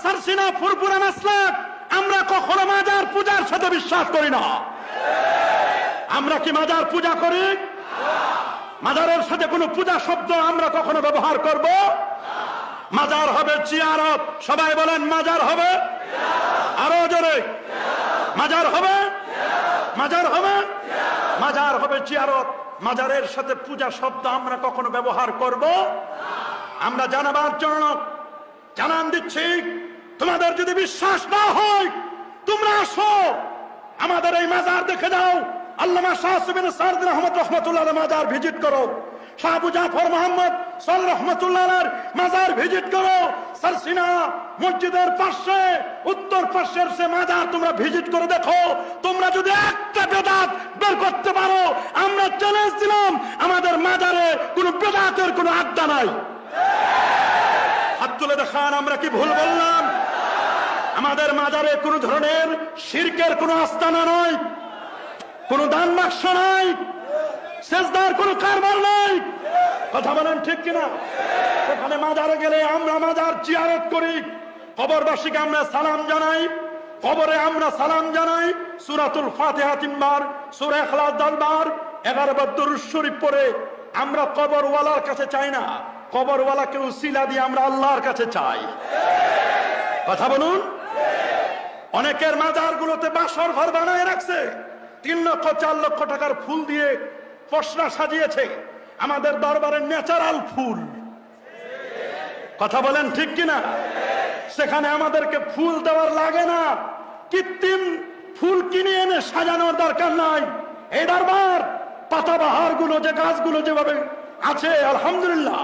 সারসিনা ফুরফুরা Maslak, আমরা কখনো মাজার পূজার সাথে বিশ্বাস করি না। আমরা কি মাজার পূজা করি? মাজারের সাথে কোনো পূজা শব্দ আমরা কখনো ব্যবহার করব? মাজার হবে জিয়ারত। সবাই বলেন মাজার হবে, আরো জোরে মাজার হবে, মাজার হবে, মাজার হবে জিয়ারত। মাজারের সাথে পূজা শব্দ আমরা কখনো ব্যবহার করব? আমরা জানাবার জন্য জানান দিচ্ছি, তোমাদের যদি বিশ্বাস না হয় তোমরা আসো, আমাদের এই মাজার দেখে যাও। আল্লামা শাহ সুবিন সাদ রহমতুল্লাহ মাজার ভিজিট করো, শাহ আবু জাফর মোহাম্মদ সাল রহমতুল্লাহর মাজার ভিজিট করো। সারসিনা মসজিদের পাশে উত্তর পাশের সে মাজার তোমরা ভিজিট করে দেখো। তোমরা যদি একটা বেদাত বের করতে পারো, আমরা চ্যালেঞ্জ দিলাম, আমাদের মাজারে কোনো বেদাতের কোনো আড্ডা নাই। হাত তুলে দেখান, আমরা কি ভুল বললাম? আমাদের মাজারে কোনো ধরনের শিরকের কোনো আস্তানা নয়, কোনো দান বাক্স নাই, সেজদার কোনো কারবার নাই। কথা বলেন ঠিক কিনা? সেখানে মাজারে গেলে আমরা মাজার জিয়ারত করি, কবরবাসীকে আমরা সালাম জানাই, কবরে আমরা সালাম জানাই। সূরাতুল ফাতিহা 3 বার, সূরা ইখলাস 10 বার, 11 বার দরুদ শরীফ পড়ে আমরা কবরওয়ালার কাছে চাই না, কবরওয়ালাকে উসিলা দিয়ে আমরা আল্লাহর কাছে চাই। কথা বলুন। অনেকের মাজারগুলোতে বাসর ঘর বানায় রাখছে, 3 লক্ষ 4 লক্ষ টাকার ফুল দিয়ে পশরা সাজিয়েছে, আমাদের দরবারের ন্যাচারাল ফুল। কথা বলেন ঠিক কিনা? সেখানে আমাদেরকে ফুল দেওয়ার লাগে না, কৃত্রিম ফুল কিনে এনে সাজানোর দরকার নাই। এই দরবার পাতাবাহার গুলো, যে গাছগুলো যেভাবে আছে আলহামদুলিল্লাহ,